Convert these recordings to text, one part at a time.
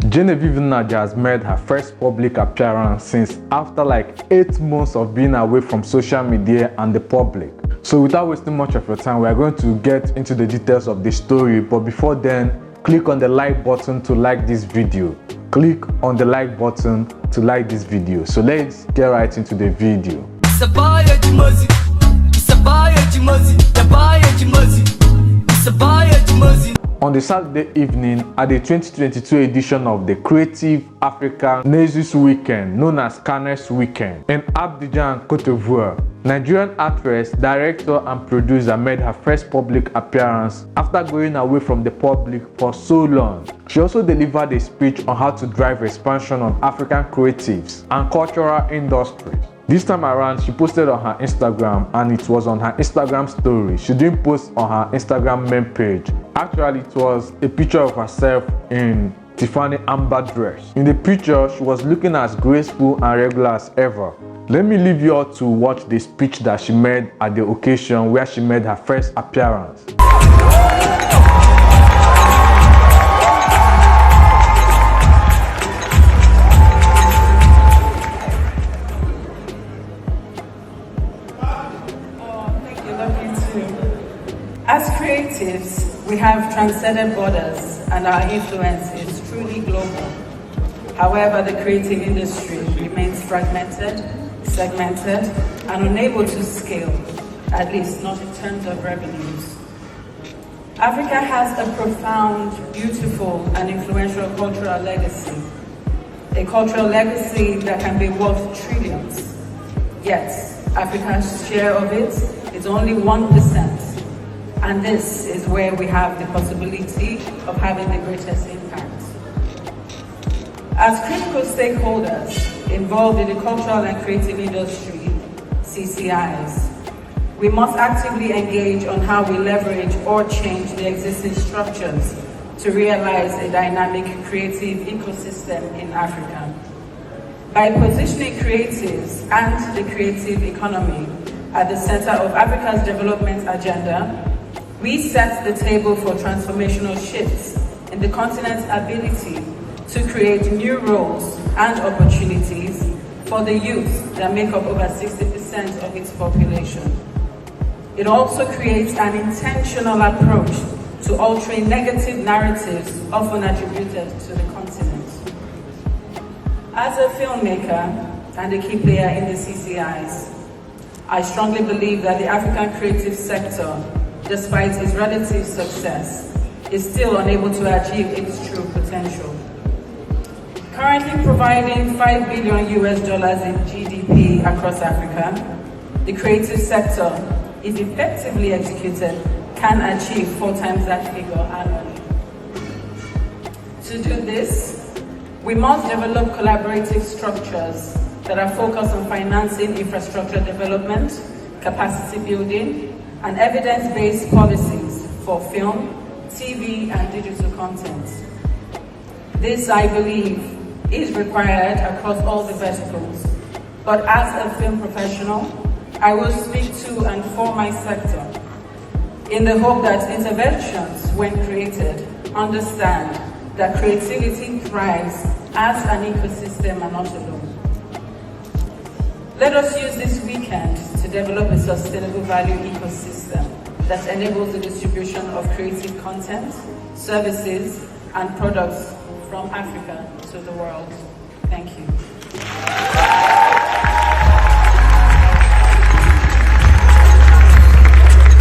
Genevieve Nnaji has made her first public appearance since after like 8 months of being away from social media and the public. So without wasting much of your time, we are going to get into the details of the story, but before then, click on the like button to like this video. Click on the like button to like this video. So let's get right into the video. On the Saturday evening at the 2022 edition of the Creative Africa Nation Weekend, known as Cannes Weekend, in Abidjan, Cote d'Ivoire, Nigerian actress, director and producer made her first public appearance after going away from the public for so long. She also delivered a speech on how to drive expansion on African creatives and cultural industries. This time around, she posted on her Instagram, and it was on her Instagram story. She didn't post on her Instagram main page. Actually, it was a picture of herself in Tiffany amber dress. In the picture, she was looking as graceful and regular as ever. Let me leave you all to watch the speech that she made at the occasion where she made her first appearance. As creatives, we have transcended borders and our influence is truly global. However, the creative industry remains fragmented, segmented, and unable to scale, at least not in terms of revenues. Africa has a profound, beautiful, and influential cultural legacy. A cultural legacy that can be worth trillions. Yet, Africa's share of it is only 1%. And this is where we have the possibility of having the greatest impact. As critical stakeholders involved in the cultural and creative industry, CCIs, we must actively engage on how we leverage or change the existing structures to realize a dynamic creative ecosystem in Africa. By positioning creatives and the creative economy at the center of Africa's development agenda, we set the table for transformational shifts in the continent's ability to create new roles and opportunities for the youth that make up over 60% of its population. It also creates an intentional approach to altering negative narratives often attributed to the continent. As a filmmaker and a key player in the CCIs, I strongly believe that the African creative sector, despite its relative success, is still unable to achieve its true potential. Currently providing $5 billion in GDP across Africa, the creative sector, if effectively executed, can achieve 4 times that figure annually. To do this, we must develop collaborative structures that are focused on financing infrastructure development, capacity building, and evidence-based policies for film, TV, and digital content. This, I believe, is required across all the verticals. But as a film professional, I will speak to and for my sector in the hope that interventions, when created, understand that creativity thrives as an ecosystem and not alone. Let us use this weekend to develop a sustainable value ecosystem that enables the distribution of creative content, services, and products from Africa to the world. Thank you.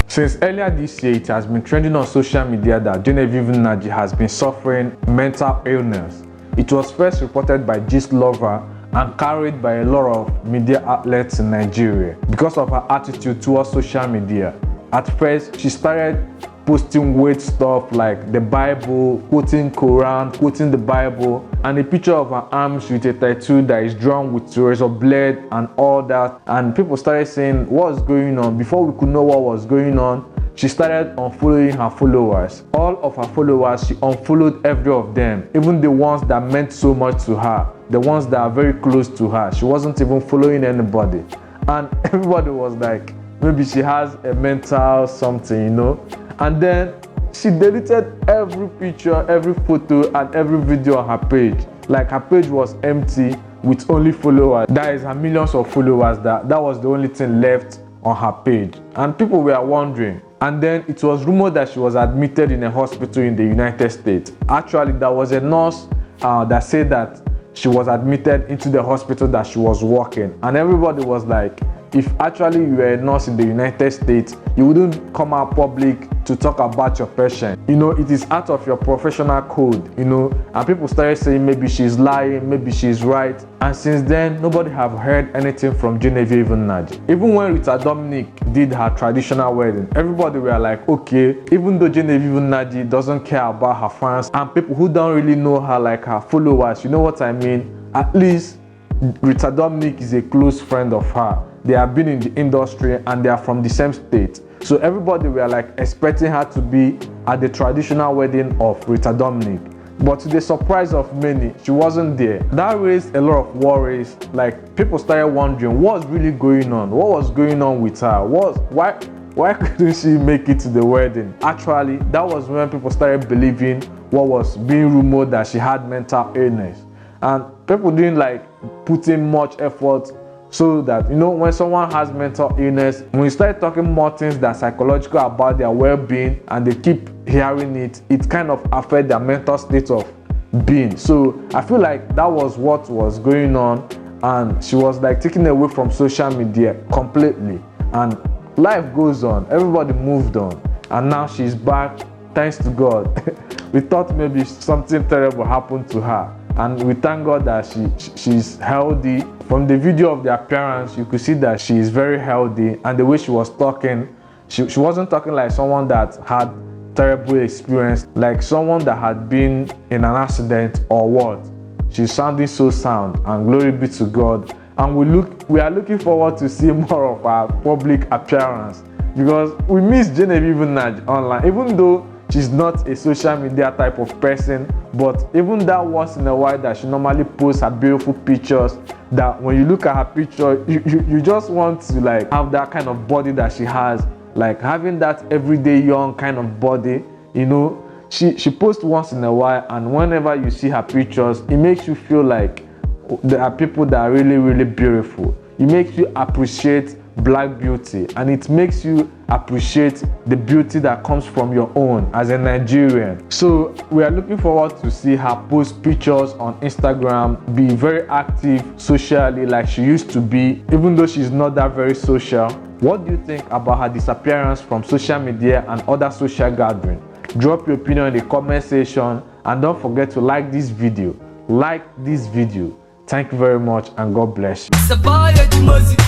Since earlier this year, it has been trending on social media that Genevieve Nnaji has been suffering mental illness. It was first reported by Gist Lover and carried by a lot of media outlets in Nigeria because of her attitude towards social media. At first, she started posting weird stuff like the Bible, quoting Quran, quoting the Bible, and a picture of her arms with a tattoo that is drawn with razor blade and all that. And people started saying, what's going on? Before we could know what was going on, she started unfollowing her followers. All of her followers, she unfollowed every of them, even the ones that meant so much to her, the ones that are very close to her. She wasn't even following anybody. And everybody was like, maybe she has a mental something, you know. And then She deleted every picture, every photo, and every video on her page. Like, her page was empty with only followers. That is her millions of followers. That was the only thing left on her page. And people were wondering. And then it was rumored that she was admitted in a hospital in the United States. Actually, there was a nurse that said that she was admitted into the hospital that she was working. And everybody was like, if actually you were a nurse in the United States, you wouldn't come out public to talk about your patient. You know, it is out of your professional code, you know, and people started saying maybe she's lying, maybe she's right. And since then, nobody have heard anything from Genevieve Nnaji. Even when Rita Dominic did her traditional wedding, everybody were like, okay, even though Genevieve Nnaji doesn't care about her fans and people who don't really know her, like her followers, you know what I mean? At least Rita Dominic is a close friend of her. They have been in the industry and they are from the same state. So everybody were like expecting her to be at the traditional wedding of Rita Dominic. But to the surprise of many, she wasn't there. That raised a lot of worries. Like, people started wondering what's really going on. What was going on with her? Why couldn't she make it to the wedding? Actually, that was when people started believing what was being rumored, that she had mental illness. And people didn't like put in much effort. So that, you know, when someone has mental illness, when you start talking more things that are psychological about their well-being and they keep hearing it, it kind of affects their mental state of being. So I feel like that was what was going on, and she was like taken away from social media completely. And life goes on, everybody moved on, and now she's back, thanks to God. We thought maybe something terrible happened to her, and we thank God that she's healthy. From the video of the appearance, you could see that she is very healthy, and the way she was talking, she wasn't talking like someone that had terrible experience, like someone that had been in an accident or what. She's sounding so sound, and glory be to God. And we are looking forward to see more of her public appearance, because we miss Genevieve Nnaji online, even though she's not a social media type of person. But even that once in a while that she normally posts her beautiful pictures, that when you look at her picture, you just want to like have that kind of body that she has, like having that everyday young kind of body, you know. She posts once in a while, and whenever you see her pictures, it makes you feel like there are people that are really, really beautiful. It makes you appreciate black beauty, and it makes you appreciate the beauty that comes from your own as a Nigerian. So we are looking forward to see her post pictures on Instagram, be very active socially like she used to be, even though she's not that very social. What do you think about her disappearance from social media and other social gatherings? Drop your opinion in the comment section, and don't forget to like this video. Thank you very much, and God bless you.